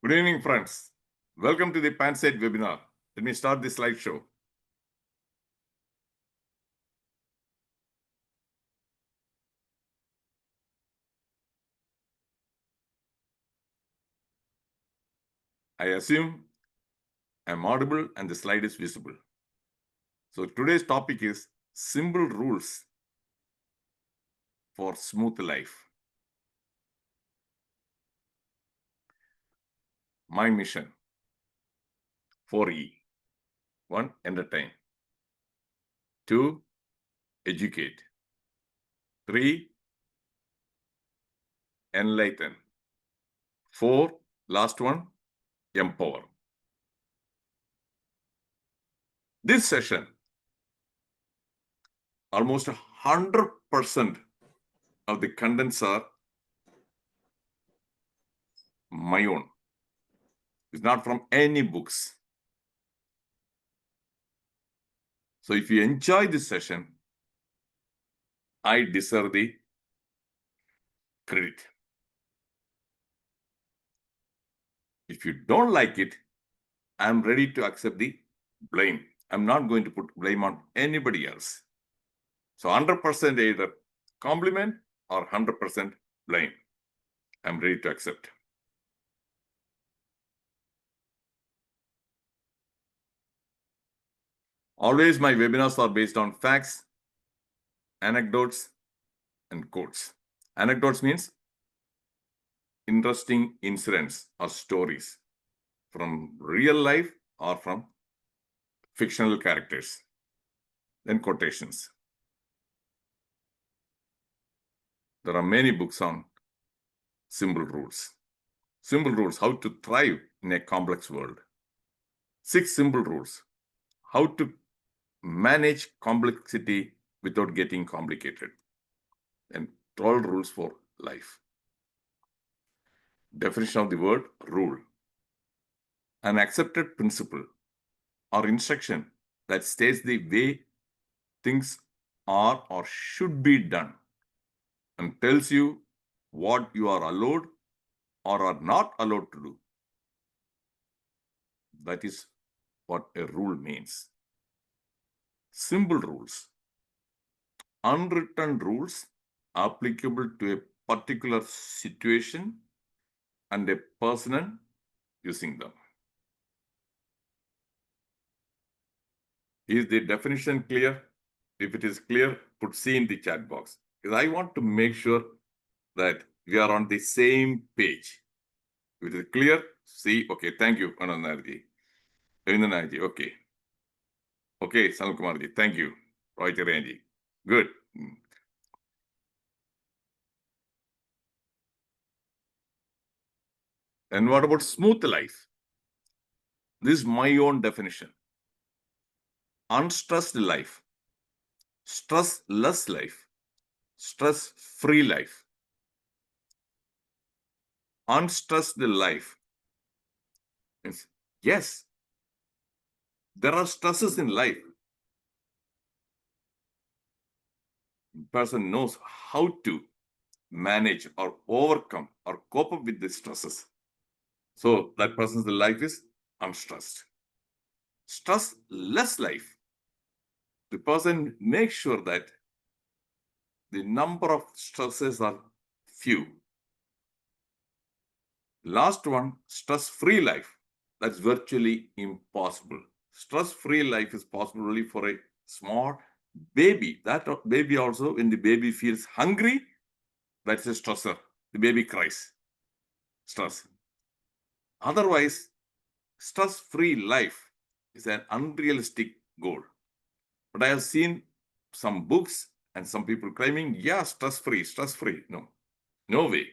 Good evening, friends. Welcome to the PANSIGHT webinar. Let me start the slideshow. I assume I'm audible and the slide is visible. So today's topic is simple rules for smooth life. My mission, 4E. 1. Entertain. 2. Educate. 3. Enlighten. 4. Last one, empower. This session, almost 100% of the contents are my own. It's not from any books. So if you enjoy this session, I deserve the credit. If you don't like it, I'm ready to accept the blame. I'm not going to put blame on anybody else. So 100% either compliment or 100% blame. I'm ready to accept. Always my webinars are based on facts, anecdotes, and quotes. Anecdotes means interesting incidents or stories from real life or from fictional characters. Then quotations. There are many books on simple rules. Simple rules, how to thrive in a complex world. 6 simple rules, how to manage complexity without getting complicated. And 12 rules for life. Definition of the word rule. An accepted principle or instruction that states the way things are or should be done and tells you what you are allowed or are not allowed to do. That is what a rule means. Simple rules. Unwritten rules applicable to a particular situation and a person using them. Is the definition clear? If it is clear, put C in the chat box. Because I want to make sure that we are on the same page. If it is clear, C. Okay, thank you, Anandarji. Anandarji, okay. Okay, Sanal Kumarji, thank you. Roy Chiranji. Good. And what about smooth life? This is my own definition. Unstressed life, stress-less life, stress-free life. Unstressed life means, yes, there are stresses in life. Person knows how to manage or overcome or cope up with the stresses. So that person's life is unstressed. Stress-less life. The person makes sure that the number of stresses are few. Last one, stress-free life. That's virtually impossible. Stress-free life is possible only for a small baby. That baby also, when the baby feels hungry, that's a stressor. The baby cries. Stress. Otherwise, stress-free life is an unrealistic goal. But I have seen some books and some people claiming, yeah, stress-free. No, no way.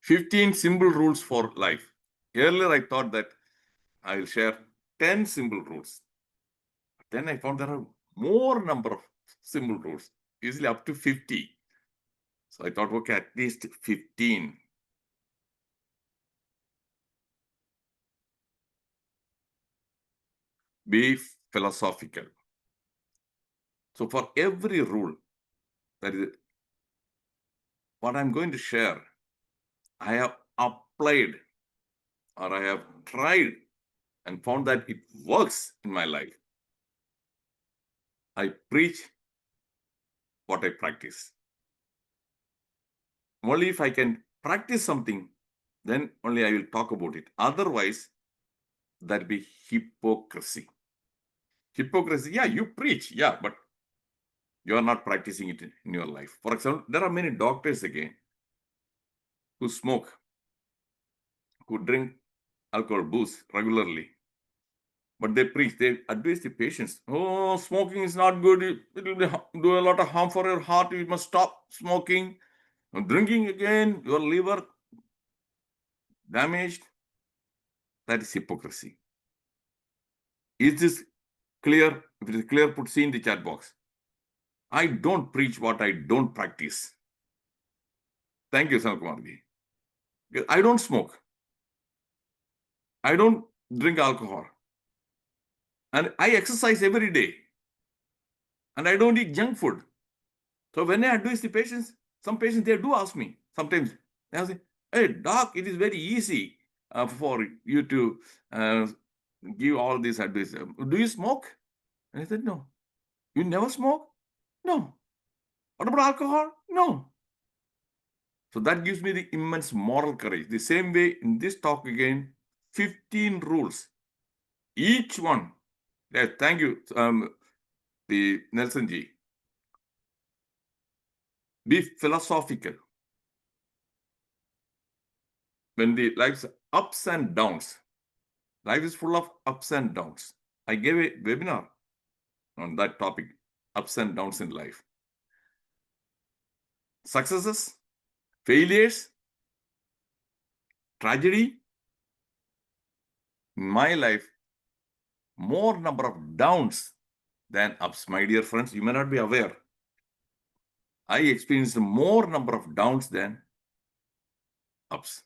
"15 simple rules for life." Earlier, I thought that I will share 10 simple rules. Then I found there are more number of simple rules, easily up to 50. So I thought, okay, at least 15. Be philosophical. So for every rule, That is what I'm going to share. I have applied or I have tried and found that it works in my life. I preach what I practice. Only if I can practice something, then only I will talk about it. Otherwise, that be hypocrisy. Hypocrisy, yeah, you preach, yeah, but you are not practicing it in your life. For example, there are many doctors again who smoke, who drink alcohol, booze regularly. But they preach, they advise the patients, oh, smoking is not good. It will do a lot of harm for your heart. You must stop smoking. Drinking again, your liver damaged. That is hypocrisy. Is this clear? If it is clear, put C in the chat box. I don't preach what I don't practice. Thank you, Sankumarji. I don't smoke. I don't drink alcohol. And I exercise every day. And I don't eat junk food. So when I advise the patients, some patients, they do ask me sometimes. They say, hey, doc, it is very easy for you to give all this advice. Do you smoke? And I said, no. You never smoke? No. What about alcohol? No. So that gives me the immense moral courage. The same way in this talk again, 15 rules. Each one. Yeah, thank you, the Nelson G. Be philosophical. When the life's ups and downs, life is full of ups and downs. I gave a webinar on that topic, ups and downs in life. Successes, failures, tragedy. In my life, more number of downs than ups. My dear friends, you may not be aware. I experienced more number of downs than ups.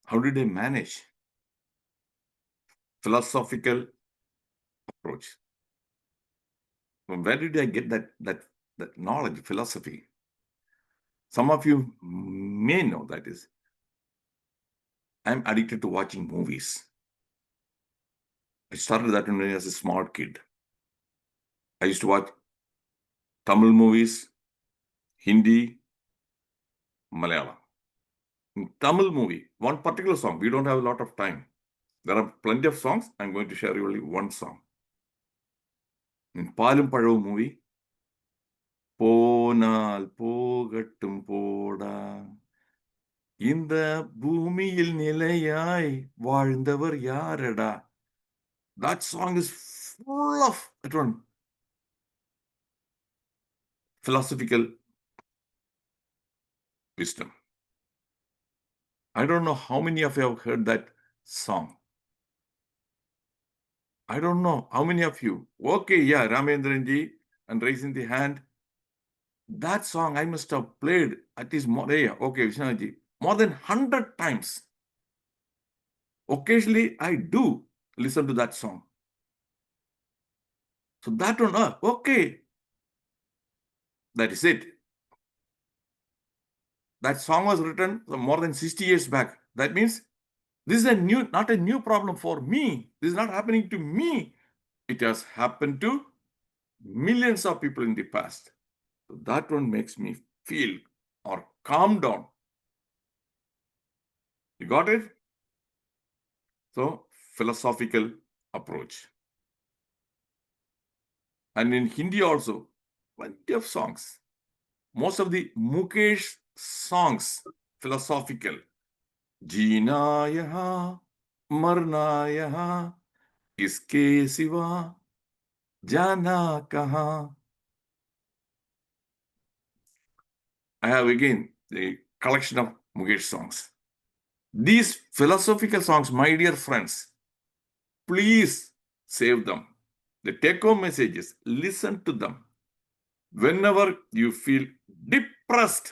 How did I manage? Philosophical approach. Where did I get that knowledge, philosophy? Some of you may know that is. I'm addicted to watching movies. I started that when I was a small kid. I used to watch Tamil movies, Hindi, Malayalam. In Tamil movie, one particular song, we don't have a lot of time. There are plenty of songs. I'm going to share you only one song. In Palum Pazhavu movie, போனால் போகட்டும் போடா இந்த பூமியில் நிலையாய் வாழ்ந்தவர் யாரடா. That song is full of that one philosophical wisdom. I don't know how many of you have heard that song. I don't know how many of you. Okay, yeah, Ramendranji and raising the hand. That song I must have played at least more, yeah, okay, Vishwanathji, more than 100 times. Occasionally, I do listen to that song. So that one, okay, that is it. That song was written more than 60 years back. That means this is not a new problem for me. This is not happening to me. It has happened to millions of people in the past. So that one makes me feel or calm down. You got it? So, philosophical approach. And in Hindi also, plenty of songs. Most of the Mukesh songs, philosophical. Jeena yahan, marna yahan, iske siwa, jana kahan. I have again the collection of Mukesh songs. These philosophical songs, my dear friends, please save them. The take-home messages, listen to them. Whenever you feel depressed,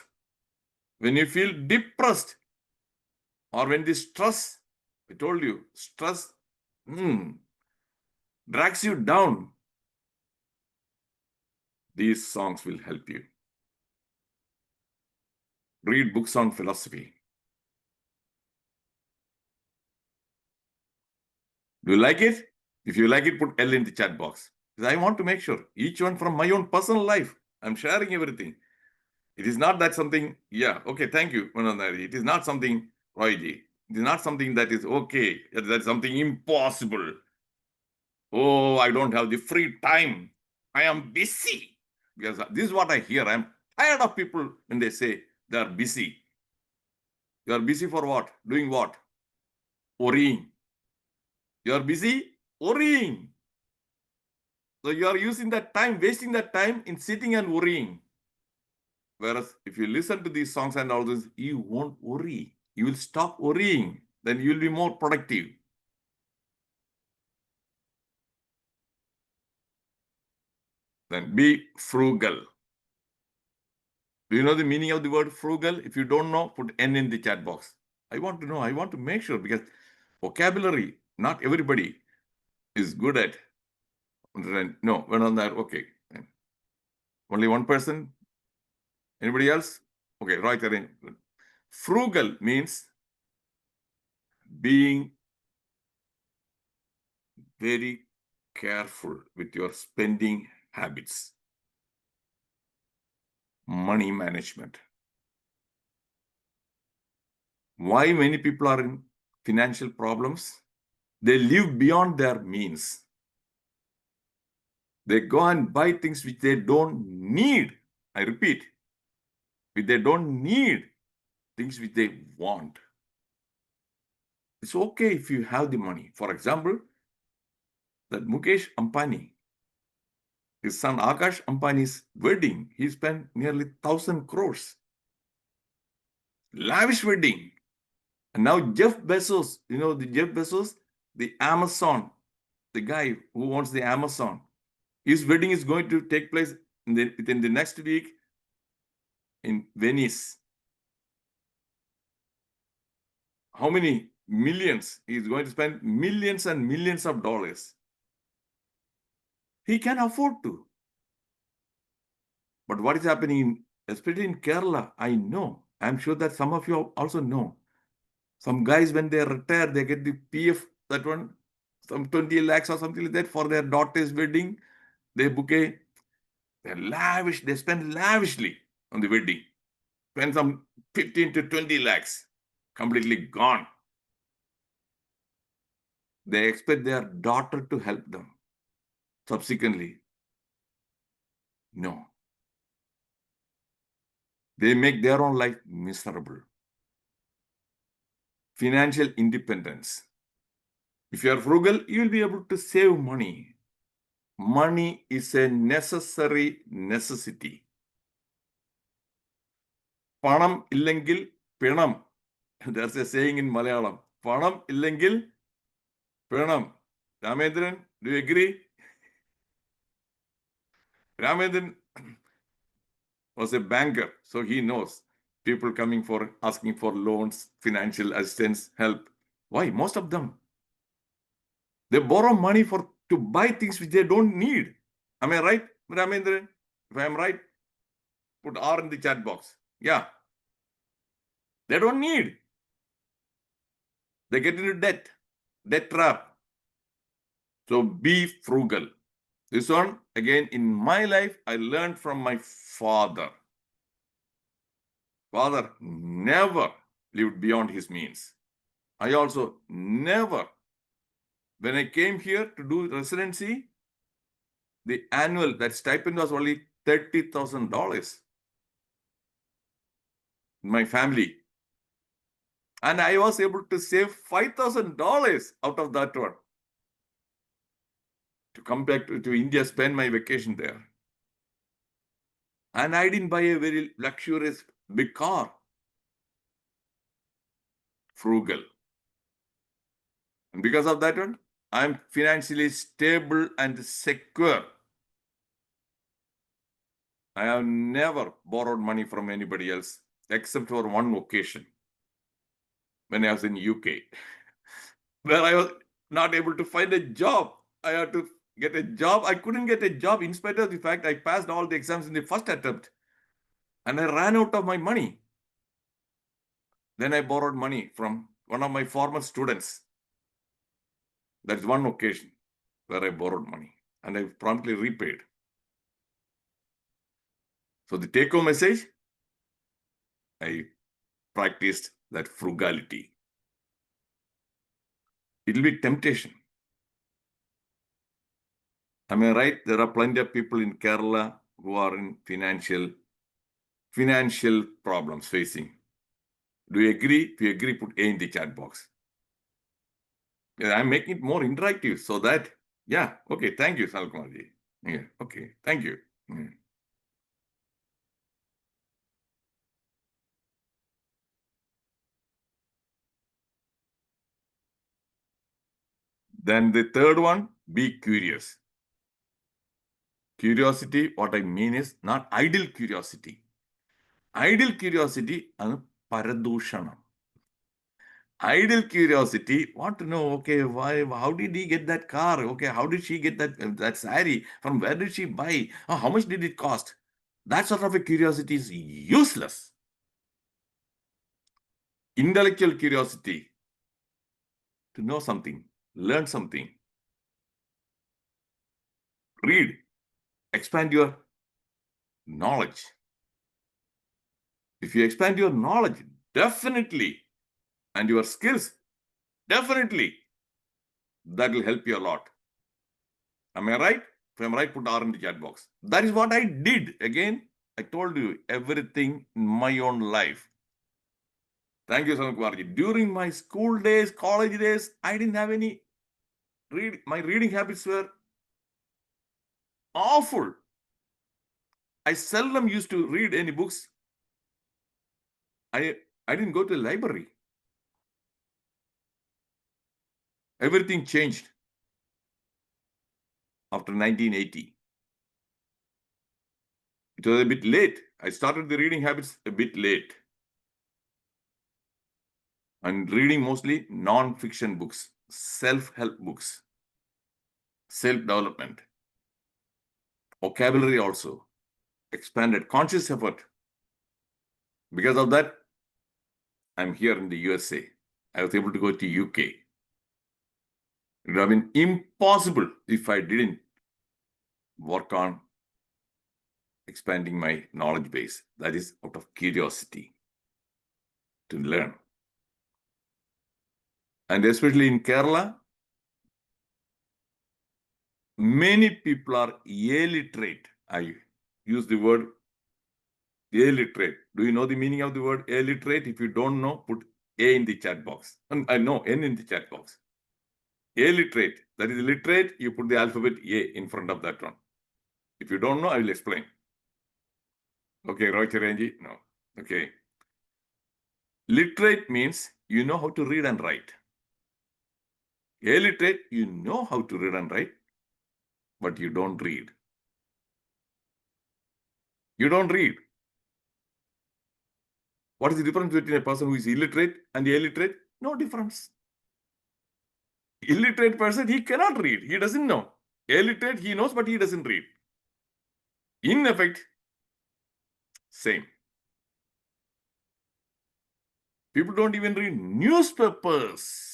when you feel depressed, or when the stress, I told you, stress drags you down, these songs will help you. read books on philosophy. Do you like it? If you like it, put L in the chat box. Because I want to make sure each one from my own personal life, I'm sharing everything. It is not that something, yeah, okay, thank you, Manandari. It is not something, Royji. It is not something that is okay. That's something impossible. Oh, I don't have the free time. I am busy. Because this is what I hear. I'm tired of people when they say they are busy. You are busy for what? Doing what? Worrying. You are busy worrying. So you are using that time, wasting that time in sitting and worrying. Whereas if you listen to these songs and all this, you won't worry. You will stop worrying. Then you will be more productive. Then be frugal. Do you know the meaning of the word frugal? If you don't know, put N in the chat box. I want to know. I want to make sure because vocabulary, not everybody is good at. No, we're on that. Okay. Only one person? Anybody else? Okay, right there. Frugal means being very careful with your spending habits, money management. Why many people are in financial problems? They live beyond their means. They go and buy things which they don't need. I repeat, if they don't need things which they want. It's okay if you have the money. For example, that Mukesh Ambani, his son Akash Ambani's wedding, he spent nearly 1,000 crores. Lavish wedding. And now Jeff Bezos, you know the Jeff Bezos, the Amazon, the guy who owns the Amazon, his wedding is going to take place within the next week in Venice. How many millions? He is going to spend millions and millions of dollars. He can afford to. But what is happening, especially in Kerala, I know. I'm sure that some of you also know. Some guys, when they retire, they get the PF, that one, some 20 lakhs or something like that for their daughter's wedding. They book they're lavish, they spend lavishly on the wedding. Spend some 15 to 20 lakhs, completely gone. They expect their daughter to help them. Subsequently, no. They make their own life miserable. Financial independence. If you are frugal, you will be able to save money. Money is a necessary necessity. Panam illengil pinam. There's a saying in Malayalam. Panam illengil pinam. Ramendran, do you agree? Ramendran was a banker, so he knows people coming for asking for loans, financial assistance, help. Why? Most of them, they borrow money to buy things which they don't need. Am I right, Ramendran? If I am right, put R in the chat box. Yeah. They don't need. They get into debt trap. So be frugal. This one, again, in my life, I learned from my father. Father never lived beyond his means. I also never, when I came here to do residency, the annual, that stipend was only $30,000 in my family. And I was able to save $5,000 out of that one to come back to India, spend my vacation there. And I didn't buy a very luxurious big car. Frugal. And because of that one, I'm financially stable and secure. I have never borrowed money from anybody else except for one occasion when I was in UK, where I was not able to find a job. I had to get a job. I couldn't get a job in spite of the fact I passed all the exams in the first attempt and I ran out of my money. Then I borrowed money from one of my former students. That is one occasion where I borrowed money and I promptly repaid. So the take-home message, I practiced that frugality. It will be temptation. Am I right? There are plenty of people in Kerala who are in financial problems facing. Do you agree? If you agree, put A in the chat box. Yeah, I'm making it more interactive so that, yeah, okay, thank you, Salkumarji. Yeah, okay, thank you. Then the third one, be curious. Curiosity, what I mean is not idle curiosity. Idle curiosity and paradushanam. Idle curiosity, want to know, okay, why, how did he get that car? Okay, how did she get that saree? From where did she buy? Oh, how much did it cost? That sort of a curiosity is useless. Intellectual curiosity, to know something, learn something, read, expand your knowledge. If you expand your knowledge, definitely, and your skills, definitely, that will help you a lot. Am I right? If I'm right, put R in the chat box. That is what I did. Again, I told you everything in my own life. Thank you, Sankumarji. During my school days, college days, I didn't have any my reading habits were awful. I seldom used to read any books. I didn't go to the library. Everything changed after 1980. It was a bit late. I started the reading habits a bit late. And reading mostly non-fiction books, self-help books, self-development, vocabulary also, expanded, conscious effort. Because of that, I'm here in the USA. I was able to go to UK. It would have been impossible if I didn't work on expanding my knowledge base. That is out of curiosity to learn. And especially in Kerala, many people are illiterate. I use the word illiterate. Do you know the meaning of the word illiterate? If you don't know, put A in the chat box. And I know N in the chat box. Illiterate. That is literate, you put the alphabet A in front of that one. If you don't know, I will explain. Okay, Rohit Ranji? No. Okay. Literate means you know how to read and write. Illiterate, you know how to read and write, but you don't read. You don't read. What is the difference between a person who is illiterate and illiterate? No difference. Illiterate person, he cannot read. He doesn't know. Illiterate, he knows, but he doesn't read. In effect, same. People don't even read newspapers.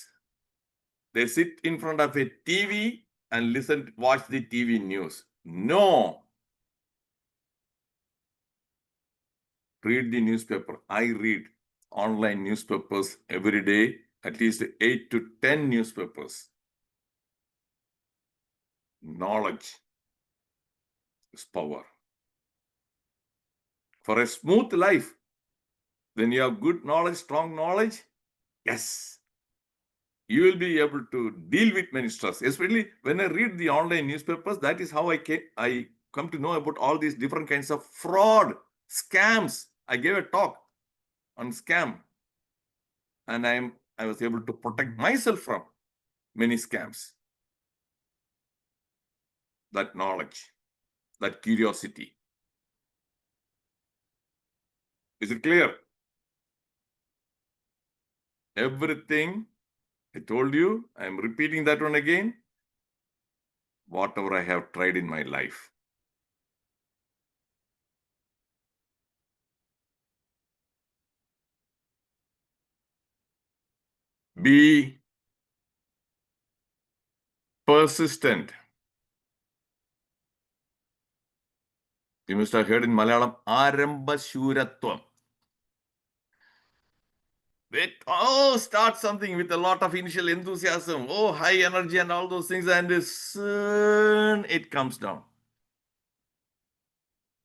They sit in front of a TV and watch the TV news. No. Read the newspaper. I read online newspapers every day, at least 8 to 10 newspapers. Knowledge is power. For a smooth life, when you have good knowledge, strong knowledge, yes, you will be able to deal with many stress. Especially when I read the online newspapers, that is how I come to know about all these different kinds of fraud, scams. I gave a talk on scam, and I was able to protect myself from many scams. That knowledge, that curiosity. Is it clear? Everything I told you, I'm repeating that one again. Whatever I have tried in my life. Be persistent. You must have heard in Malayalam, Arambashuratvam. Start something with a lot of initial enthusiasm, high energy and all those things, and soon it comes down.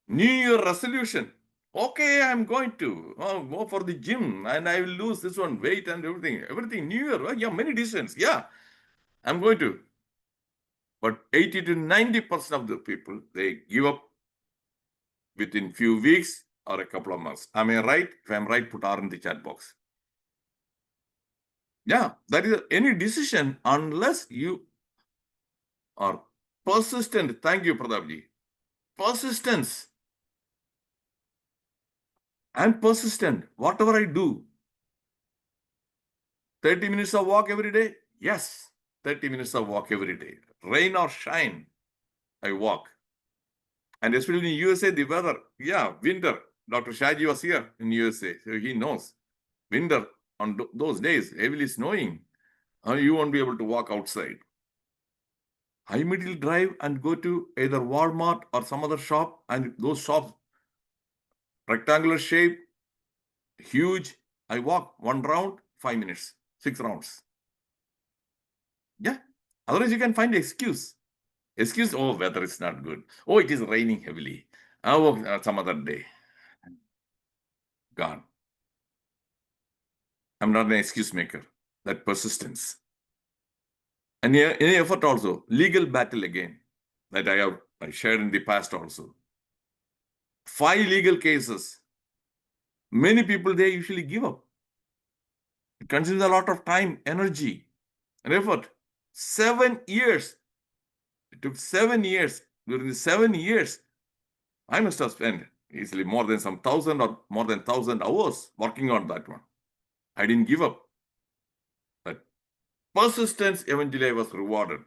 New Year resolution. Okay, I'm going to go for the gym and I will lose this one, weight and everything. Everything, New Year. Yeah, many decisions. Yeah, I'm going to. But 80 to 90% of the people, they give up within few weeks or a couple of months. Am I right? If I'm right, put R in the chat box. Yeah, that is any decision unless you are persistent. Thank you, Pratapji. Persistence. I'm persistent. Whatever I do, 30 minutes of walk every day? Yes, 30 minutes of walk every day. Rain or shine, I walk. And especially in USA, the weather, winter. Dr. Shaji was here in USA, so he knows. Winter, on those days, heavily snowing, you won't be able to walk outside. I immediately drive and go to either Walmart or some other shop, and those shops, rectangular shape, huge. I walk 1 round, 5 minutes, 6 rounds. Yeah. Otherwise, you can find excuse. Weather is not good. It is raining heavily. Some other day. Gone. I'm not an excuse maker. That persistence. And any effort also. Legal battle again. That I shared in the past also. 5 legal cases. Many people, they usually give up. It consumes a lot of time, energy, and effort. 7 years. It took 7 years. During the 7 years, I must have spent easily more than some 1,000 or more than 1,000 hours working on that one. I didn't give up. But persistence, eventually I was rewarded.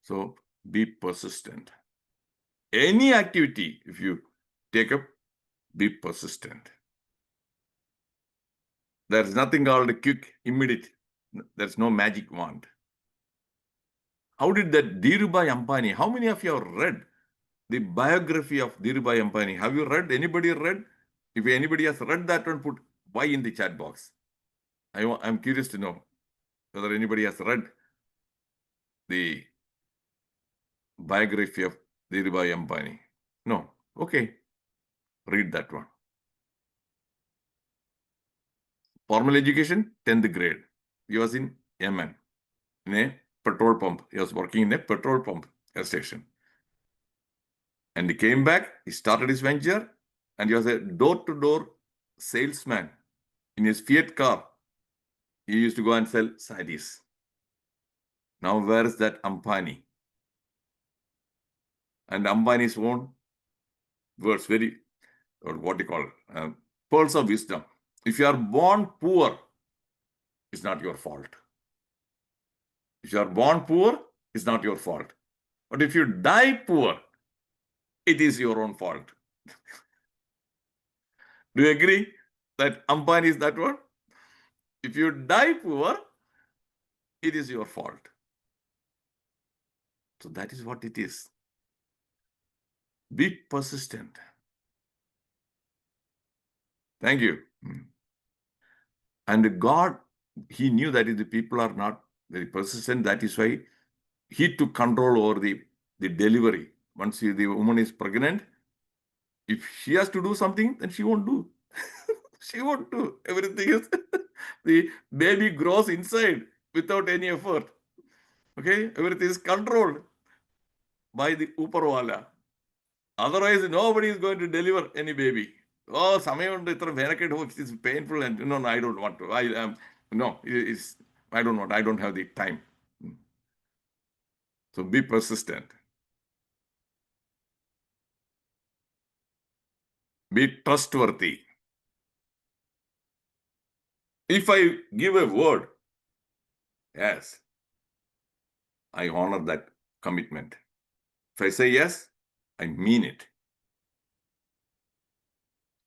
So be persistent. Any activity, if you take up, be persistent. There's nothing called a quick, immediate. There's no magic wand. How did that Dhirubhai Ambani, how many of you have read the biography of Dhirubhai Ambani? Have you read? Anybody read? If anybody has read that one, put Y in the chat box. I'm curious to know whether anybody has read the biography of Dhirubhai Ambani. No. Okay. Read that one. Formal education, 10th grade. He was in Yemen, in a petrol pump. He was working in a petrol pump station. And he came back, he started his venture, and he was a door-to-door salesman in his Fiat car. He used to go and sell sarees. Now, where is that Ambani? And Ambani's own words, what do you call it? Pearls of wisdom. If you are born poor, it's not your fault. If you are born poor, it's not your fault. But if you die poor, it is your own fault. Do you agree that Ambani is that one? If you die poor, it is your fault. So that is what it is. Be persistent. Thank you. And God, he knew that if the people are not very persistent, that is why he took control over the delivery. Once the woman is pregnant, if she has to do something, then she won't do. She won't do. Everything is, the baby grows inside without any effort. Okay? Everything is controlled by the Uparwala. Otherwise, nobody is going to deliver any baby. It is painful and no, I don't want to. I don't want. I don't have the time. So be persistent. Be trustworthy. If I give a word, yes, I honor that commitment. If I say yes, I mean it.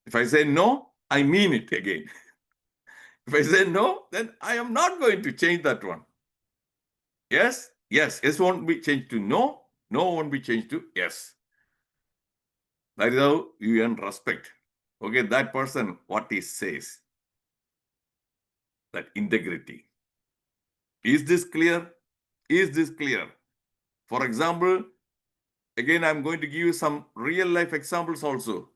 If I say no, I mean it again. If I say no, then I am not going to change that one. Yes, yes, yes won't be changed to no, no won't be changed to yes. That is how you earn respect. Okay, that person, what he says, that integrity. Is this clear? Is this clear? For example, again, I'm going to give you some real life examples also.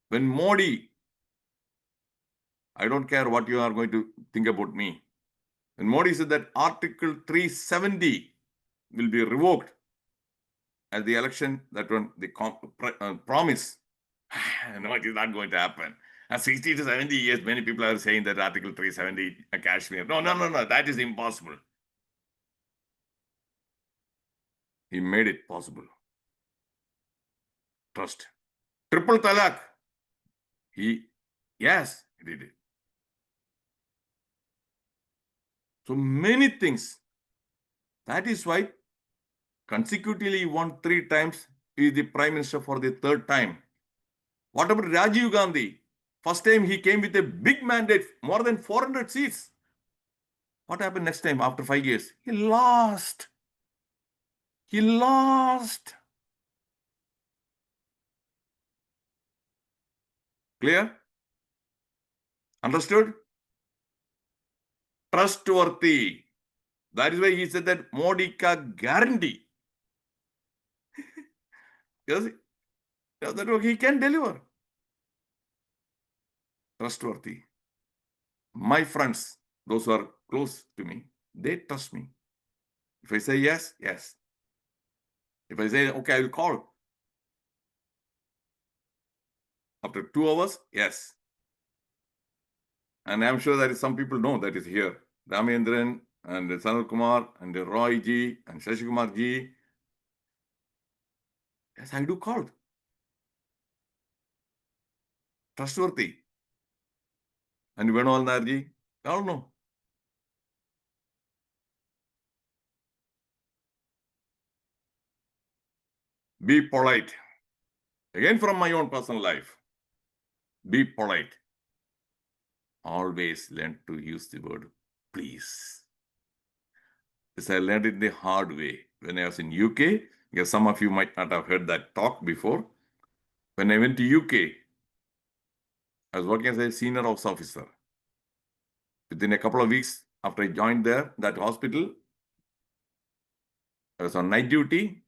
When Modi, I don't care what you are going to think about me. When Modi said that Article 370 will be revoked at the election, that one, the promise. No, it is not going to happen. 60 to 70 years, many people are saying that Article 370 Kashmir. No, that is impossible. He made it possible. Trust. Triple talaq. Yes, he did it. So many things. That is why consecutively he won 3 times, he is the prime minister for the 3rd time. What about Rajiv Gandhi? First time he came with a big mandate, more than 400 seats. What happened next time after 5 years? He lost. He lost. Clear? Understood? Trustworthy. That is why he said that Modi ka guarantee. Yes, that he can deliver. Trustworthy. My friends, those who are close to me, they trust me. If I say yes, yes. If I say, okay, I will call. After 2 hours, yes. And I'm sure that some people know that is here. Ramendran and Sanal Kumar and Roy ji and Shashi Kumar ji. Yes, I do call. Trustworthy. And Venugopal Narji, all know. Be polite. Again, from my own personal life. Be polite. Always learn to use the word please. This I learned it the hard way when I was in UK. Because some of you might not have heard that talk before. When I went to UK, I was working as a senior ops officer. Within a couple of weeks after I joined there, that hospital, I was on night duty.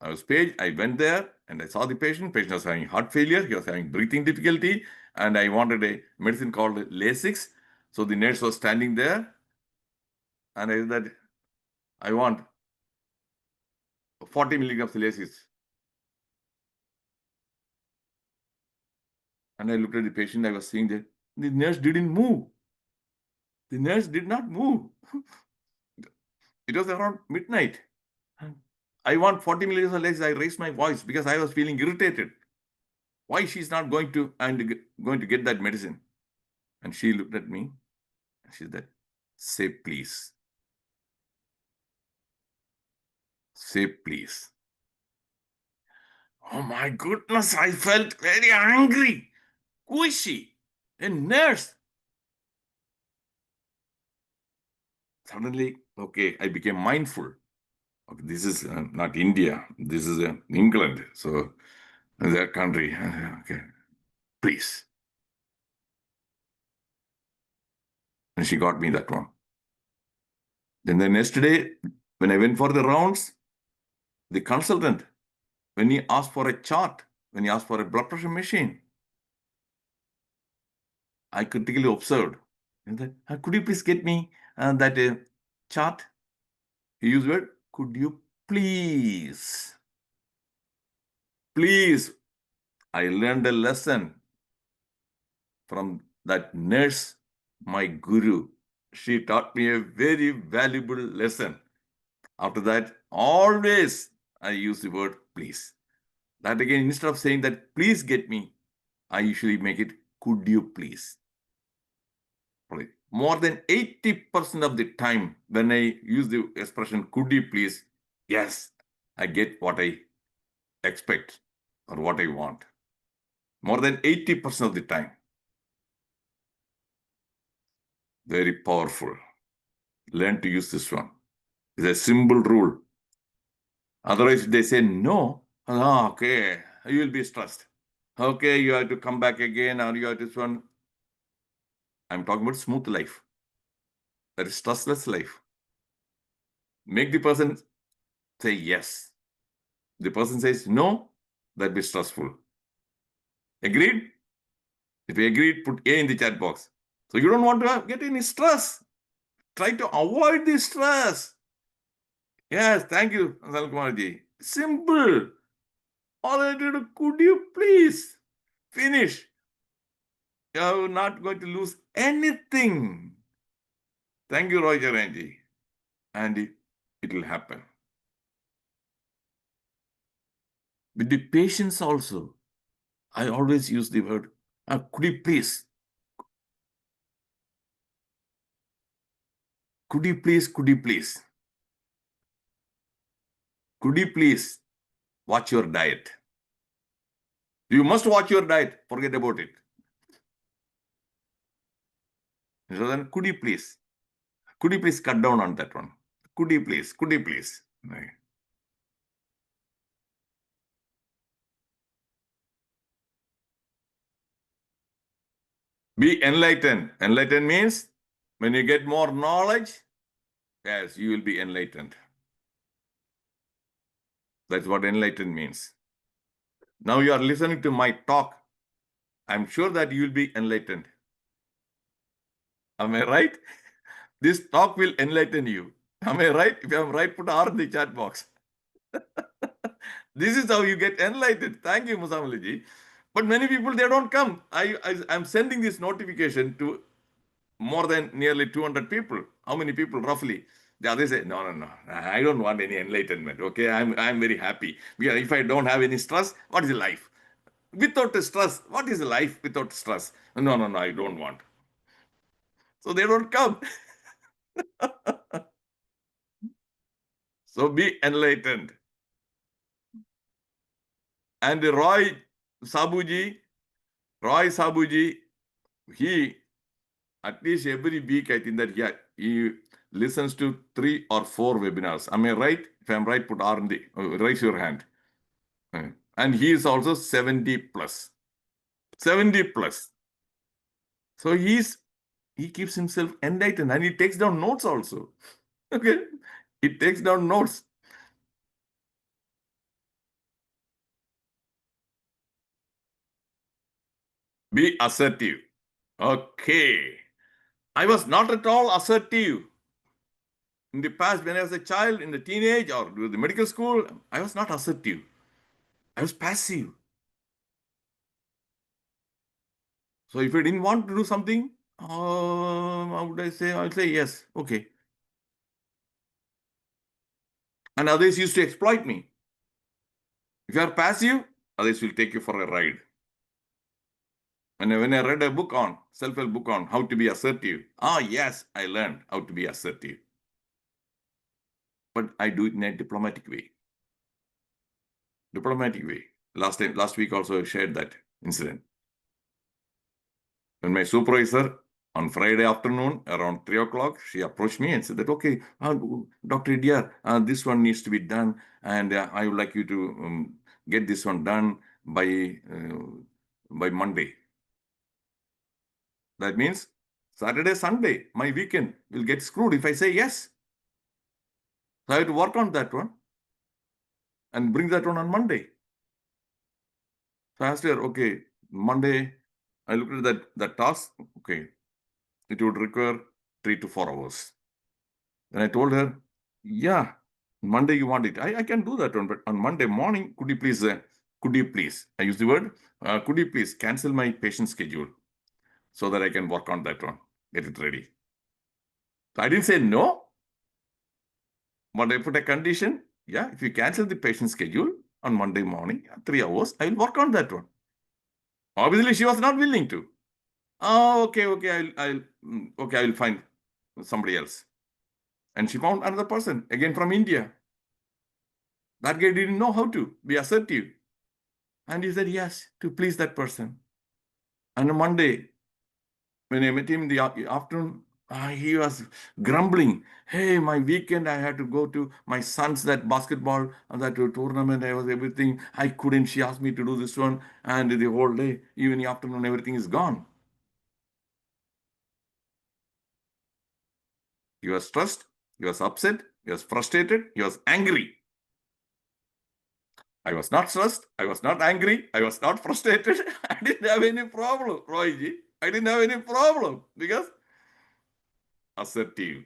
I was paid. I went there and I saw the patient. Patient was having heart failure. He was having breathing difficulty. And I wanted a medicine called Lasix. So the nurse was standing there. And I said that I want 40 milligrams Lasix. And I looked at the patient. I was seeing that the nurse didn't move. The nurse did not move. It was around midnight. I want 40 milligrams of Lasix. I raised my voice because I was feeling irritated. Why she's not going to get that medicine? And she looked at me. She said, say please. Say please. Oh my goodness, I felt very angry. Who is she? A nurse. Suddenly, okay, I became mindful. Okay, this is not India. This is England. So, their country. Okay, please. And she got me that one. Then the next day, when I went for the rounds, the consultant, when he asked for a chart, when he asked for a blood pressure machine, I critically observed. And then, could you please get me that chart? He used the word, could you please? Please. I learned a lesson from that nurse, my guru. She taught me a very valuable lesson. After that, always I use the word please. That again, instead of saying that please get me, I usually make it could you please. More than 80% of the time when I use the expression could you please, yes, I get what I expect or what I want. More than 80% of the time. Very powerful. Learn to use this one. It's a simple rule. Otherwise, if they say no, okay, you will be stressed. Okay, you have to come back again, or you have this one. I'm talking about smooth life. That is stressless life. Make the person say yes. The person says no, that'd be stressful. Agreed? If you agreed, put A in the chat box. So you don't want to get any stress. Try to avoid the stress. Yes, thank you, Anil Kumarji. Simple. All I did, could you please finish? You're not going to lose anything. Thank you, Roy Jaranji. And it will happen. With the patience also, I always use the word, could you please? Could you please? Could you please? Could you please watch your diet? You must watch your diet. Forget about it. So then, could you please? Could you please cut down on that one? Could you please? Could you please? Right. Be enlightened. Enlightened means when you get more knowledge, yes, you will be enlightened. That's what enlightened means. Now you are listening to my talk. I'm sure that you will be enlightened. Am I right? This talk will enlighten you. Am I right? If I'm right, put R in the chat box. This is how you get enlightened. Thank you, Musammaliji. But many people, they don't come. I'm sending this notification to more than nearly 200 people. How many people roughly? The others say, no. I don't want any enlightenment. Okay, I'm very happy. Because if I don't have any stress, what is life? Without stress, what is life without stress? No, I don't want. So they don't come. So be enlightened. And Roy Sabuji, he, at least every week, I think that he listens to 3 or 4 webinars. Am I right? If I'm right, put R in the, raise your hand. And he is also 70 plus. 70 plus. So he keeps himself enlightened and he takes down notes also. Okay. He takes down notes. Be assertive. Okay. I was not at all assertive. In the past, when I was a child, in the teenage or the medical school, I was not assertive. I was passive. So if I didn't want to do something, how would I say? I'll say yes. Okay. And others used to exploit me. If you are passive, others will take you for a ride. And when I read a book on, self-help book on how to be assertive, yes, I learned how to be assertive. But I do it in a diplomatic way. Diplomatic way. Last week also I shared that incident. When my supervisor on Friday afternoon around 3 o'clock, she approached me and said that, okay, Dr. Reddiar, this one needs to be done. And I would like you to get this one done by Monday. That means Saturday, Sunday, my weekend will get screwed if I say yes. So I have to work on that one and bring that one on Monday. So I asked her, okay, Monday, I looked at that task. Okay, it would require 3 to 4 hours. And I told her, yeah, Monday you want it. I can do that one, but on Monday morning, could you please, I use the word, could you please cancel my patient schedule so that I can work on that one, get it ready. So I didn't say no, but I put a condition. Yeah, if you cancel the patient schedule on Monday morning, 3 hours, I will work on that one. Obviously, she was not willing to. Okay, I will find somebody else. And she found another person, again from India. That guy didn't know how to be assertive. And he said yes to please that person. And on Monday, when I met him in the afternoon, He was grumbling. Hey, my weekend, I had to go to my son's that basketball and that tournament. I was everything. I couldn't. She asked me to do this one. And the whole day, even the afternoon, everything is gone. He was stressed. He was upset. He was frustrated. He was angry. I was not stressed. I was not angry. I was not frustrated. I didn't have any problem, Royji. I didn't have any problem because assertive.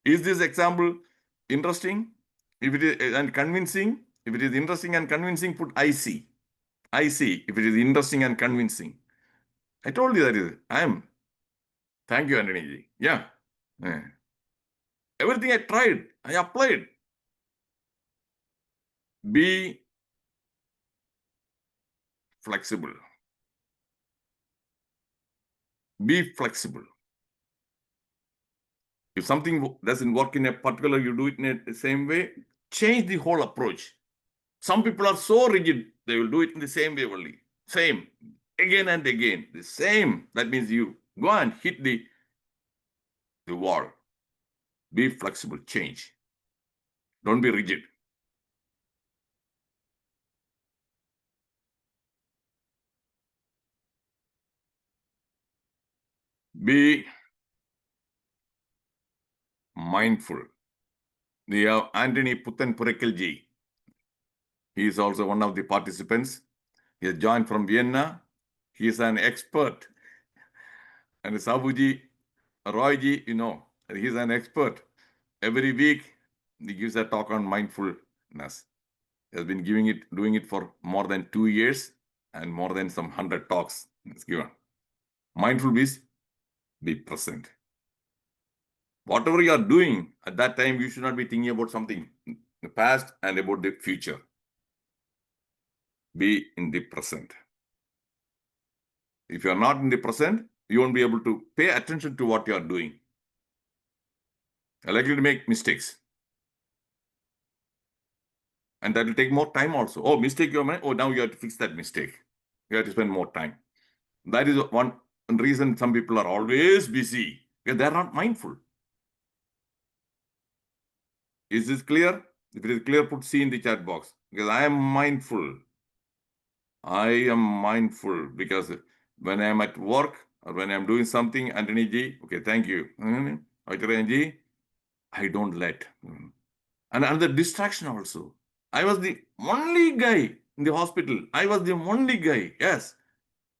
Is this example interesting? If it is and convincing, if it is interesting and convincing, put I see. I see. If it is interesting and convincing. I told you that is. I am. Thank you, Anthony. Yeah. Yeah. Everything I tried, I applied. Be flexible. Be flexible. If something doesn't work in a particular, you do it in the same way, change the whole approach. Some people are so rigid, they will do it in the same way only. Same. Again and again. The same. That means you go and hit the wall. Be flexible. Change. Don't be rigid. Be mindful. We have Anthony Puthenpurekkelji. He is also one of the participants. He has joined from Vienna. He is an expert. And Sabuji, Royji, he is an expert. Every week, he gives a talk on mindfulness. He has been doing it for more than 2 years and more than some 100 talks is given. Mindful means be present. Whatever you are doing at that time, you should not be thinking about something in the past and about the future. Be in the present. If you are not in the present, you won't be able to pay attention to what you are doing. You are likely to make mistakes. And that will take more time also. Oh, mistake you made. Oh, now you have to fix that mistake. You have to spend more time. That is one reason some people are always busy, because they are not mindful. Is this clear? If it is clear, put C in the chat box. Because I am mindful. I am mindful because when I am at work or when I am doing something, Anthony Ji, okay, thank you. Ji, I don't let. And another distraction also. I was the only guy in the hospital. I was the only guy. Yes,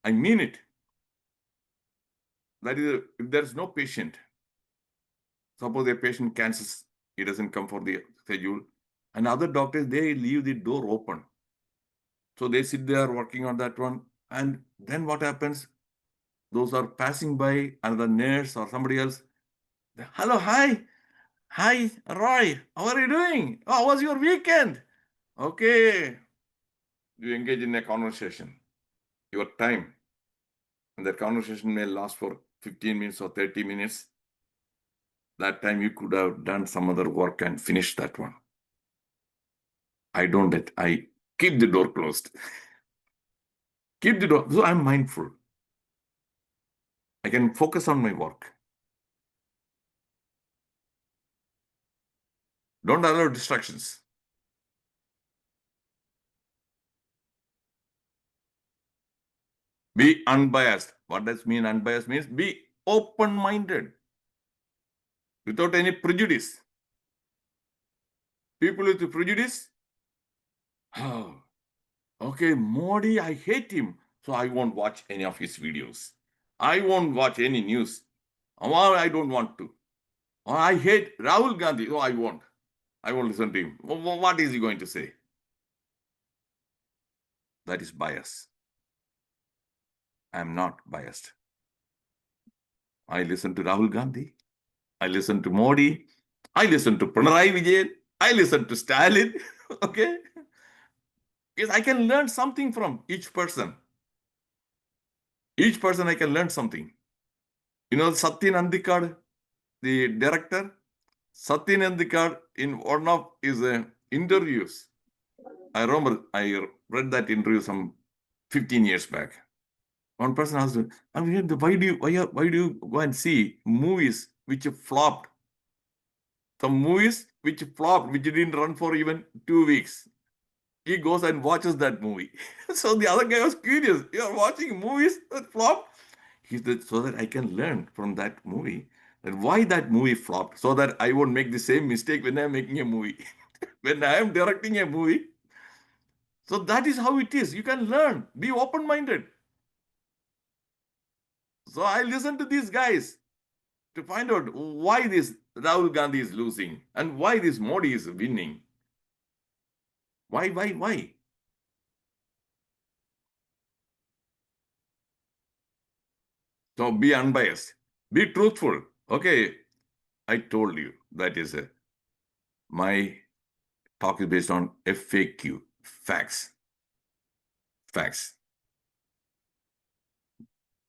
I mean it. That is, if there is no patient, suppose a patient cancels, he doesn't come for the schedule, and other doctors, they leave the door open. So they sit there working on that one. And then what happens? Those are passing by, another nurse or somebody else. Hello, hi. Hi, Roy. How are you doing? Oh, how was your weekend? Okay. You engage in a conversation. Your time. And that conversation may last for 15 minutes or 30 minutes. That time you could have done some other work and finished that one. I don't let. I keep the door closed. Keep the door. So I'm mindful. I can focus on my work. Don't allow distractions. Be unbiased. What does mean unbiased? Means be open-minded without any prejudice. People with prejudice, oh, okay, Modi, I hate him, so I won't watch any of his videos. I won't watch any news. Or I don't want to. Or I hate Rahul Gandhi. Oh, I won't. I won't listen to him. What is he going to say? That is bias. I am not biased. I listen to Rahul Gandhi. I listen to Modi. I listen to Pinarayi Vijayan. I listen to Stalin. Okay? Because I can learn something from each person. Each person I can learn something. You know, Satyan Andikad, the director, Satyan Andikad in one of his interviews, I remember I read that interview some 15 years back. One person asked, why do you go and see movies which flopped? Some movies which flopped, which didn't run for even 2 weeks. He goes and watches that movie. So the other guy was curious. You are watching movies that flop? He said, so that I can learn from that movie. And why that movie flopped, so that I won't make the same mistake when I'm making a movie. When I am directing a movie. So that is how it is. You can learn. Be open-minded. So I listen to these guys to find out why this Rahul Gandhi is losing and why this Modi is winning. Why? So be unbiased. Be truthful. Okay, I told you that is my talk is based on FAQ, facts. Facts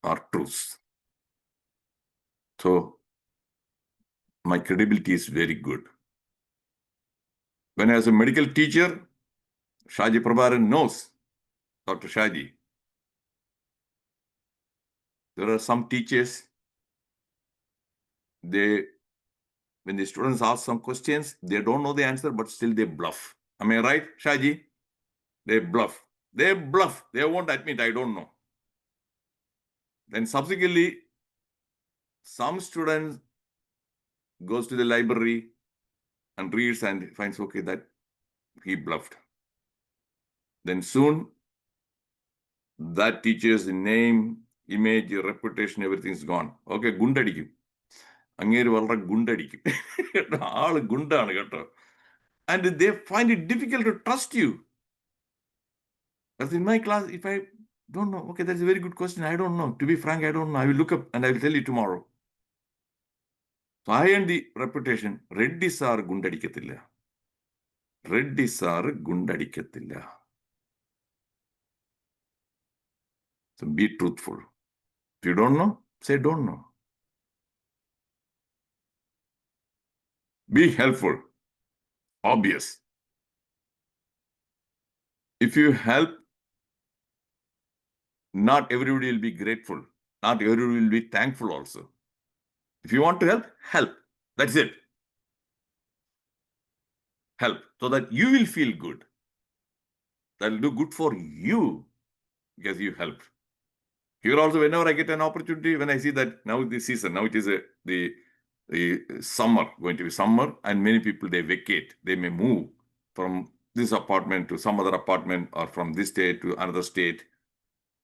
are truths. So my credibility is very good. When I was a medical teacher, Shaji Prabharan knows, Dr. Shaji. There are some teachers, when the students ask some questions, they don't know the answer, but still they bluff. Am I right, Shaji? They bluff. They bluff. They won't admit, I don't know. Then subsequently, some students goes to the library and reads and finds, okay, that he bluffed. Then soon, that teacher's name, image, reputation, everything is gone. Okay, gundadikum. അങ്ങേര് വളരെ ഗുണ്ടടിക്കും. ആള് ഗുണ്ടാണ് കേട്ടോ. And they find it difficult to trust you. As in my class, if I don't know, okay, that's a very good question. I don't know. To be frank, I don't know. I will look up and I will tell you tomorrow. So I and the reputation, Reddy sir gundadikkathilla. Reddy sir gundadikkathilla. So be truthful. If you don't know, say don't know. Be helpful. Obvious. If you help, not everybody will be grateful. Not everybody will be thankful also. If you want to help, help. That's it. Help so that you will feel good. That will do good for you because you helped. Here also, whenever I get an opportunity, when I see that now this season, now it is the summer, going to be summer, and many people, they vacate. They may move from this apartment to some other apartment or from this state to another state.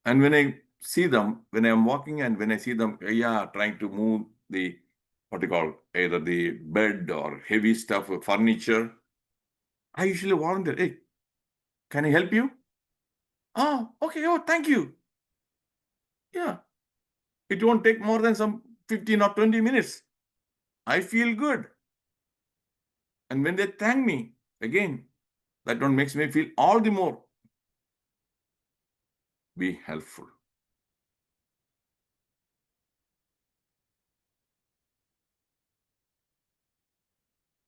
And when I see them, when I'm walking and when I see them, trying to move the, what you call, either the bed or heavy stuff or furniture, I usually volunteer. Hey, can I help you? Oh, okay. Oh, thank you. Yeah. It won't take more than some 15 or 20 minutes. I feel good. And when they thank me, again, that one makes me feel all the more. Be helpful.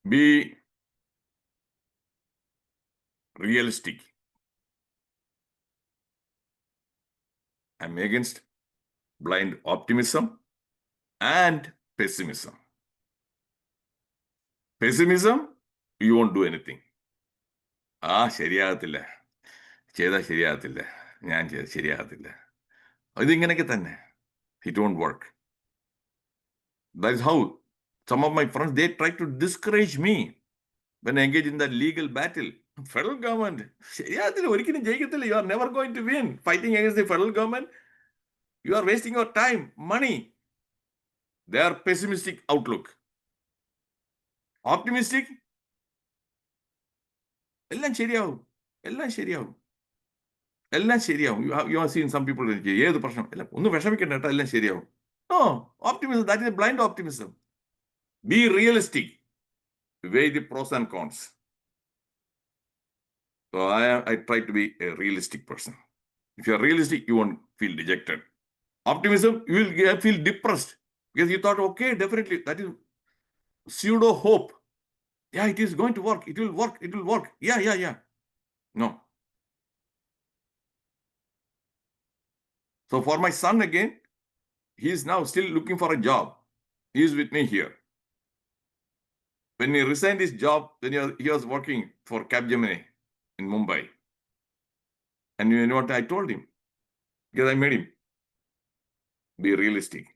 Be realistic. I'm against blind optimism and pessimism. Pessimism, you won't do anything. ശരിയാകത്തില്ല, ചെയ്താൽ ശരിയാകത്തില്ല, ഞാൻ ചെയ്താൽ ശരിയാകത്തില്ല, ഇതിങ്ങനെയൊക്കെ തന്നെ. It won't work. That is how some of my friends, they try to discourage me when I engage in that legal battle. Federal government, ശരിയാകത്തില്ല, ഒരിക്കലും ജയിക്കത്തില്ല. You are never going to win fighting against the federal government. You are wasting your time, money. They are pessimistic outlook. Optimistic, എല്ലാം ശരിയാവും, എല്ലാം ശരിയാവും, എല്ലാം ശരിയാവും. You have seen some people, ഏത് പ്രശ്നം, എല്ലാം ഒന്നും വിഷമിക്കണ്ട കേട്ടോ, എല്ലാം ശരിയാവും. No, optimism, that is a blind optimism. Be realistic. Weigh the pros and cons. So I try to be a realistic person. If you are realistic, you won't feel dejected. Optimism, you will feel depressed because you thought, okay, definitely, that is pseudo hope. Yeah, it is going to work. It will work. It will work. Yeah. No. So for my son again, he is now still looking for a job. He is with me here. When he resigned his job, when he was working for Capgemini in Mumbai. And you know what I told him? Because I made him be realistic.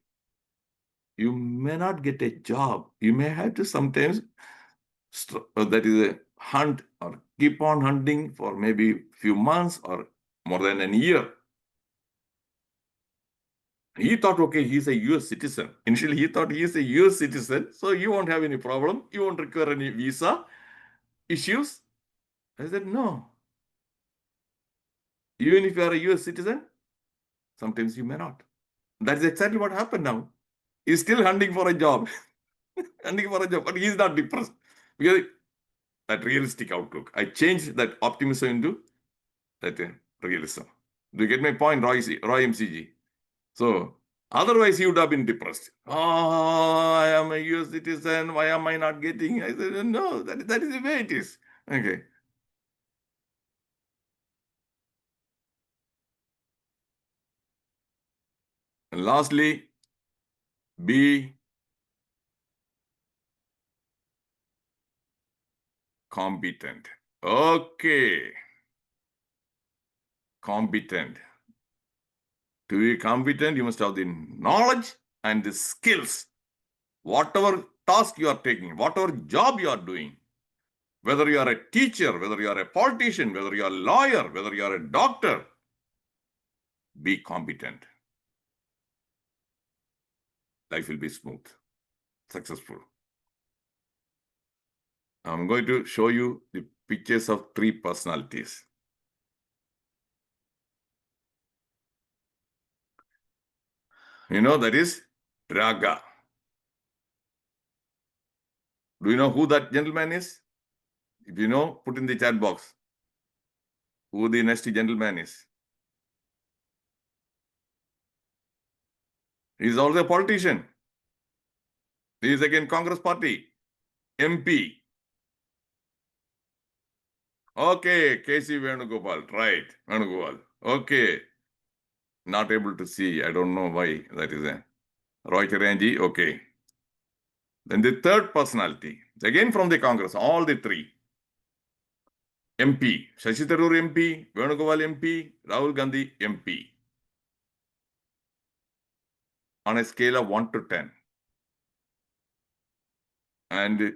You may not get a job. You may have to sometimes, that is a hunt or keep on hunting for maybe few months or more than a year. He thought, okay, he's a US citizen. Initially, he thought he is a US citizen, so you won't have any problem. You won't require any visa issues. I said, no. Even if you are a US citizen, sometimes you may not. That's exactly what happened now. He's still hunting for a job. Hunting for a job, but he's not depressed. Because that realistic outlook. I changed that optimism into that realism. Do you get my point, Roy MCG? So, otherwise he would have been depressed. Oh, I am a US citizen. Why am I not getting? I said, no, that is the way it is. Okay. And lastly, be competent. Okay. Competent. To be competent, you must have the knowledge and the skills. Whatever task you are taking, whatever job you are doing, whether you are a teacher, whether you are a politician, whether you are a lawyer, whether you are a doctor, be competent. Life will be smooth, successful. I'm going to show you the pictures of 3 personalities. You know, that is Raga. Do you know who that gentleman is? If you know, put in the chat box who the next gentleman is. He is also a politician. He is again Congress Party, MP. Okay, KC Venugopal, right, Venugopal. Okay, not able to see. I don't know why that is a Roy Chiranji. Okay. Then the third personality, again from the Congress, all the 3. MP, Shashi Tharoor MP, Venugopal MP, Rahul Gandhi MP. On a scale of 1 to 10. And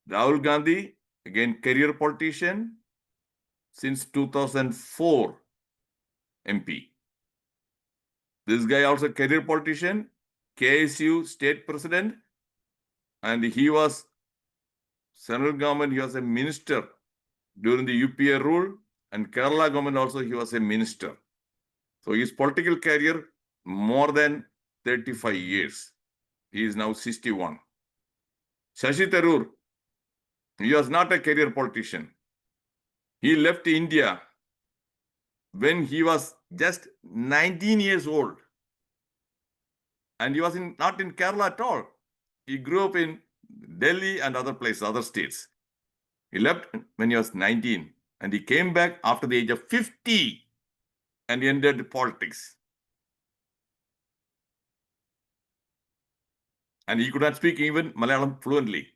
Rahul Gandhi, again career politician since 2004 MP. This guy also career politician, KSU state president, and he was central government, he was a minister during the UPA rule, and Kerala government also he was a minister. So his political career more than 35 years. He is now 61. Shashi Tharoor, he was not a career politician. He left India when he was just 19 years old. And he was not in Kerala at all. He grew up in Delhi and other places, other states. He left when he was 19 and he came back after the age of 50 and he entered politics. And he could not speak even Malayalam fluently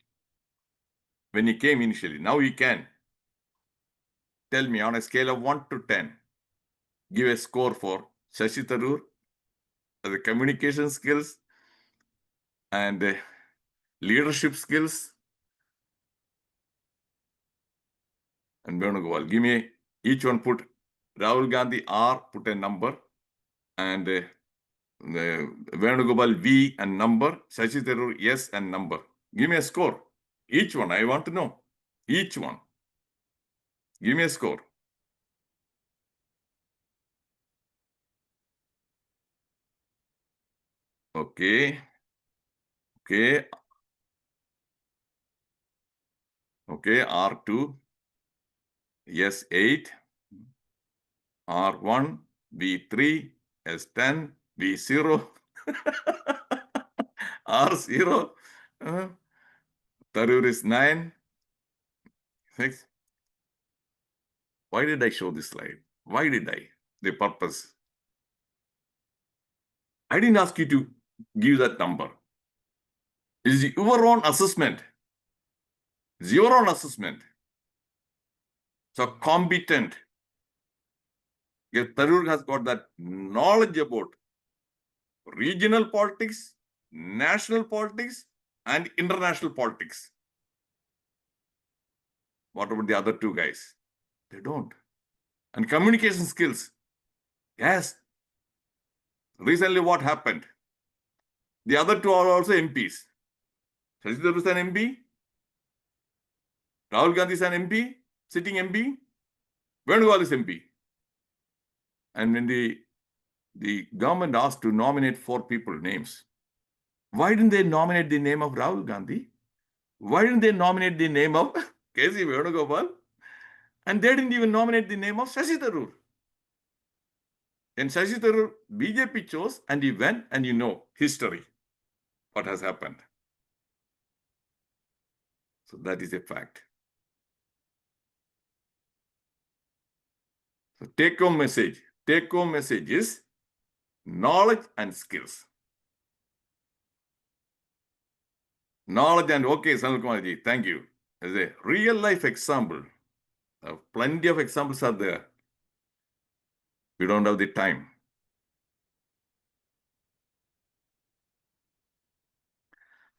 when he came initially. Now he can. Tell me on a scale of 1 to 10, give a score for Shashi Tharoor, the communication skills and leadership skills, and Venugopal. Give me each one, put Rahul Gandhi R, put a number, and Venugopal V and number, Shashi Tharoor S and number. Give me a score. Each one, I want to know. Each one. Give me a score. Okay. Okay. Okay. R2. Yes, 8. R1. V3. S10. V0. R0. Tharoor is 9. 6. Why did I show this slide? Why did I? The purpose. I didn't ask you to give that number. It is your own assessment. It's your own assessment. So competent. Tarur has got that knowledge about regional politics, national politics, and international politics. What about the other two guys? They don't. And communication skills. Yes. Recently, what happened? The other two are also MPs. Shashi Tharoor is an MP. Rahul Gandhi is an MP, sitting MP. Venugopal is MP. And when the government asked to nominate 4 people names, why didn't they nominate the name of Rahul Gandhi? Why didn't they nominate the name of K.C. Venugopal? And they didn't even nominate the name of Shashi Tharoor. And Shashi Tharoor, BJP chose, and he went, and you know history, what has happened. So that is a fact. So take-home message. Take-home message is knowledge and skills. Knowledge and, okay, Sanal Kumarji, thank you. As a real-life example, plenty of examples are there. We don't have the time.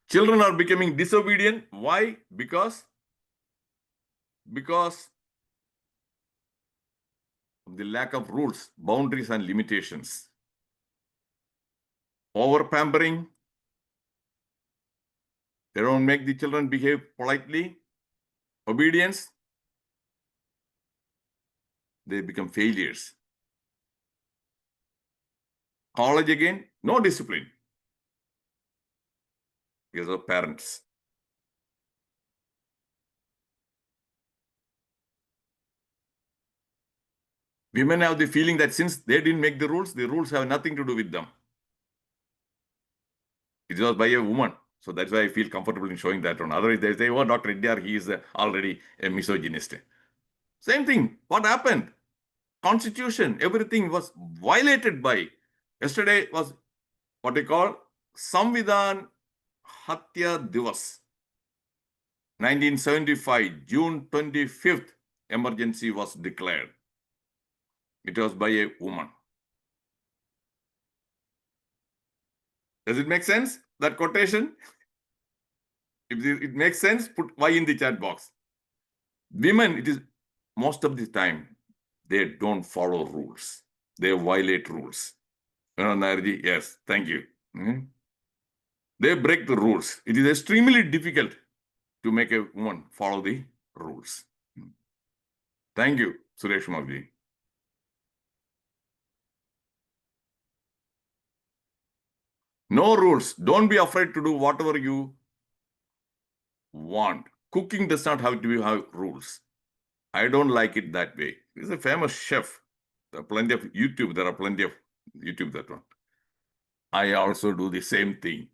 Children are becoming disobedient. Why? Because of the lack of rules, boundaries, and limitations. Over-pampering. They don't make the children behave politely. Obedience. They become failures. College again, no discipline. Because of parents. Women have the feeling that since they didn't make the rules have nothing to do with them. It was by a woman. So that's why I feel comfortable in showing that one. Otherwise, they say, oh, Dr. Reddiar, he is already a misogynist. Same thing. What happened? Constitution, everything was violated by. Yesterday was what they call Samvidhan Hatya Divas. 1975, June 25th, emergency was declared. It was by a woman. Does it make sense, that quotation? If it makes sense, put Y in the chat box. Women, it is most of the time, they don't follow rules. They violate rules. Narji, yes, thank you. They break the rules. It is extremely difficult to make a woman follow the rules. Thank you, Suresh Mavji. No rules. Don't be afraid to do whatever you want. Cooking does not have to have rules. I don't like it that way. He's a famous chef. There are plenty of YouTube. That one. I also do the same thing.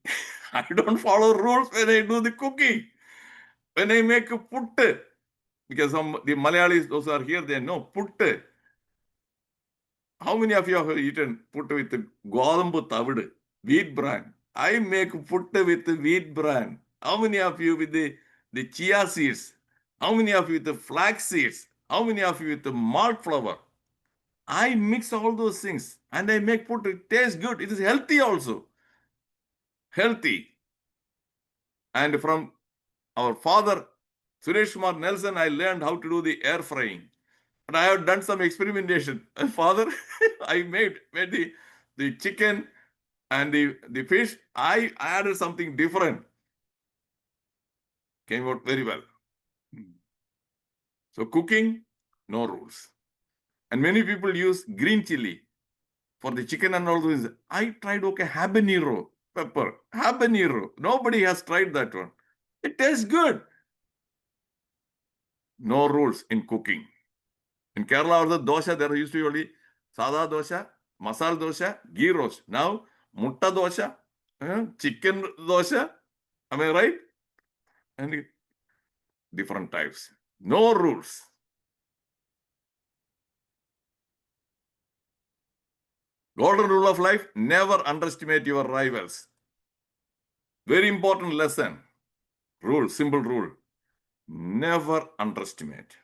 I don't follow rules when I do the cooking. When I make a puttu, because the Malayalis, those are here, they know puttu. How many of you have eaten puttu with the godambu tavudu, wheat bran? I make puttu with the wheat bran. How many of you with the chia seeds? How many of you with the flax seeds? How many of you with the malt flour? I mix all those things and I make puttu. It tastes good. It is healthy also. Healthy. And from our father, Suresh Kumar Nelson, I learned how to do the air frying. And I have done some experimentation. And father, I made the chicken and the fish. I added something different. Came out very well. So cooking, no rules. And many people use green chili for the chicken and all those. I tried, okay, habanero pepper. Habanero. Nobody has tried that one. It tastes good. No rules in cooking. In Kerala, also dosha, there used to be only sada dosha, masala dosha, ghee roast. Now, mutta dosha, chicken dosha. Am I right? And different types. No rules. Golden rule of life, never underestimate your rivals. Very important lesson. Rule, simple rule. Never underestimate.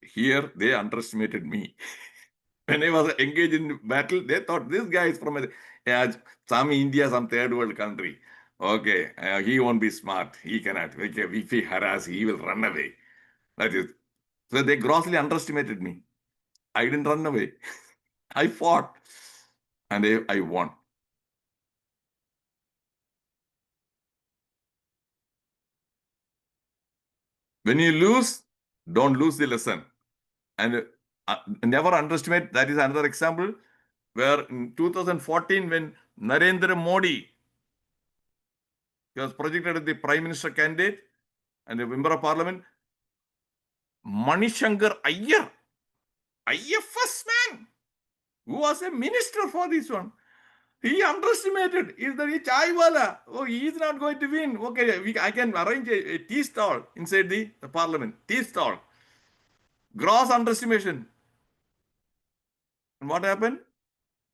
Here, they underestimated me. When I was engaged in battle, they thought this guy is from some India, some third world country. Okay, he won't be smart. He cannot. If he harass, he will run away. That is. So they grossly underestimated me. I didn't run away. I fought and I won. When you lose, don't lose the lesson. And never underestimate. That is another example where in 2014, when Narendra Modi was projected as the prime minister candidate and a member of parliament, Manishankar Iyer, IFS man, who was a minister for this one, he underestimated. Is the chai wala? Oh, he is not going to win. Okay, I can arrange a tea stall inside the parliament. Tea stall. Gross underestimation. And what happened?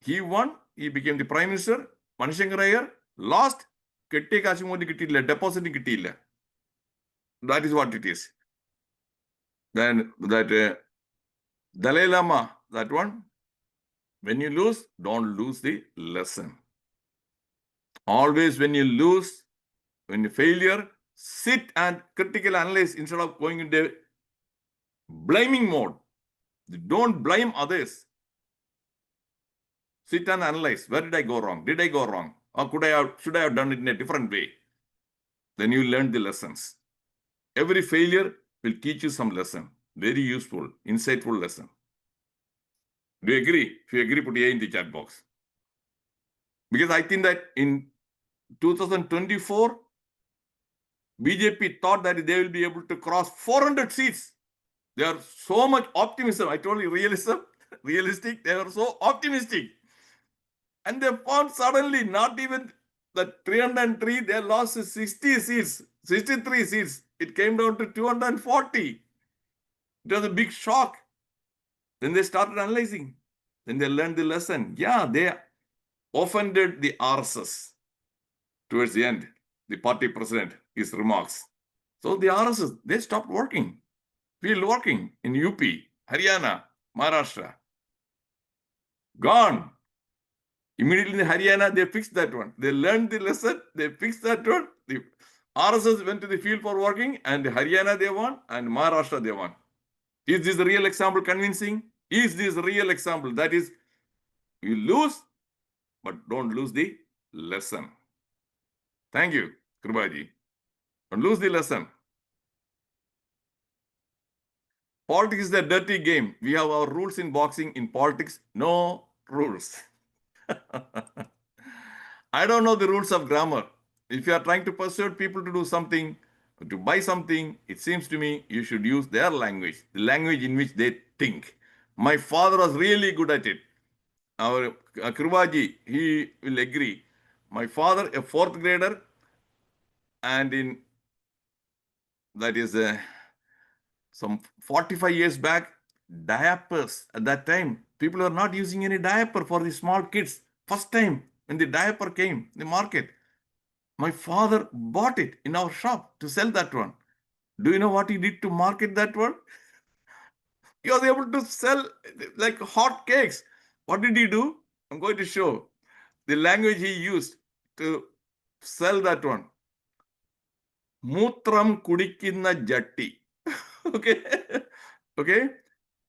He won. He became the prime minister. Manishankar Iyer lost. Kette Kashimodi kittilla, deposit kittilla. That is what it is. Then that Dalai Lama, that one, when you lose, don't lose the lesson. Always when you lose, when you failure, sit and critically analyze instead of going into blaming mode. Don't blame others. Sit and analyze. Where did I go wrong? Did I go wrong? Or should I have done it in a different way? Then you learn the lessons. Every failure will teach you some lesson. Very useful, insightful lesson. Do you agree? If you agree, put A in the chat box. Because I think that in 2024, BJP thought that they will be able to cross 400 seats. They are so much optimism. I told you realistic. They were so optimistic. And they found suddenly not even the 303, they lost 60 seats, 63 seats. It came down to 240. It was a big shock. Then they started analyzing. Then they learned the lesson. Yeah, they offended the RSS. Towards the end, the party president, his remarks. So the RSS, they stopped working. Field working in UP, Haryana, Maharashtra. Gone. Immediately in Haryana, they fixed that one. They learned the lesson. They fixed that one. The RSS went to the field for working, and Haryana they won, and Maharashtra they won. Is this a real example convincing? Is this a real example? That is, you lose, but don't lose the lesson. Thank you, Kripaji. Don't lose the lesson. Politics is a dirty game. We have our rules in boxing. In politics, no rules. I don't know the rules of grammar. If you are trying to persuade people to do something, to buy something, it seems to me you should use their language, the language in which they think. My father was really good at it. Our Kripaji, he will agree. My father, a fourth grader, and in that is some 45 years back, diapers at that time, people were not using any diaper for the small kids. First time when the diaper came, the market, my father bought it in our shop to sell that one. Do you know what he did to market that one? He was able to sell like hot cakes. What did he do? I'm going to show the language he used to sell that one. Mutram kudikkinna jatti. Okay. Okay.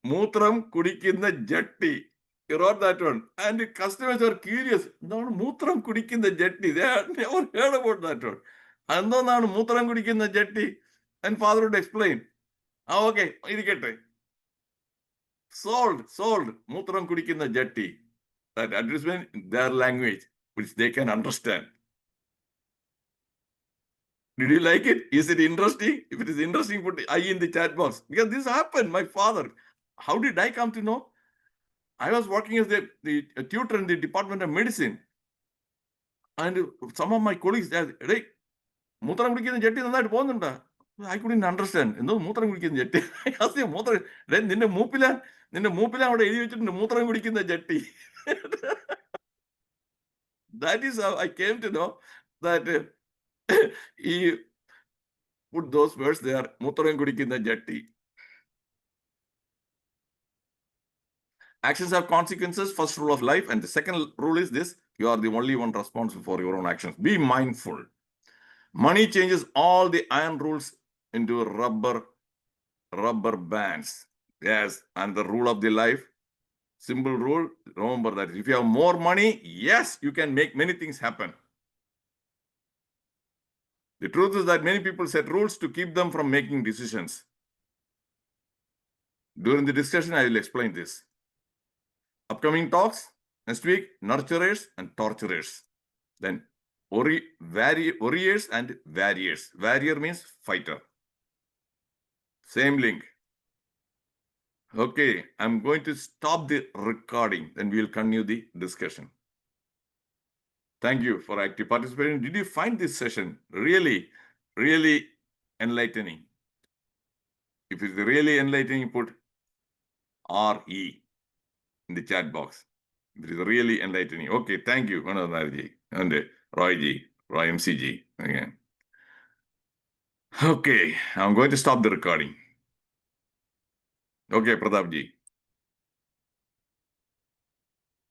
Mutram kudikkinna jatti. You wrote that one. And the customers were curious. No, Mutram kudikkinna jatti. They had never heard about that one. And then Mutram kudikkinna jatti. And father would explain. Oh, okay. Sold. Mutram kudikkinna jatti. That advertisement in their language, which they can understand. Did you like it? Is it interesting? If it is interesting, put I in the chat box. Because this happened, my father. How did I come to know? I was working as the tutor in the Department of Medicine. And some of my colleagues said, hey, Mutram kudikkinna jatti nannayittu pogunnunda. I couldn't understand. എന്തോ മൂത്രം കുടിക്കുന്ന ജട്ടി. I asked him, മൂത്രം നിന്റെ മൂപ്പില അവിടെ എഴുതി വെച്ചിട്ടുണ്ട് മൂത്രം കുടിക്കുന്ന ജട്ടി. That is how I came to know that he put those words there, മൂത്രം കുടിക്കുന്ന ജട്ടി. Actions have consequences, first rule of life. And the second rule is this: you are the only one responsible for your own actions. Be mindful. Money changes all the iron rules into rubber bands. Yes, and the rule of the life, simple rule, remember that if you have more money, yes, you can make many things happen. The truth is that many people set rules to keep them from making decisions. During the discussion, I will explain this. Upcoming talks next week: nurturers and torturers. Then warriors and warriors. Warrior means fighter. Same link. Okay, I'm going to stop the recording, then we'll continue the discussion. Thank you for active participation. Did you find this session really, really enlightening? If it's really enlightening, put RE in the chat box. It is really enlightening. Okay, thank you, Manoj and Roy G, Roy MCG again. Okay, I'm going to stop the recording. Okay, Pratap Ji.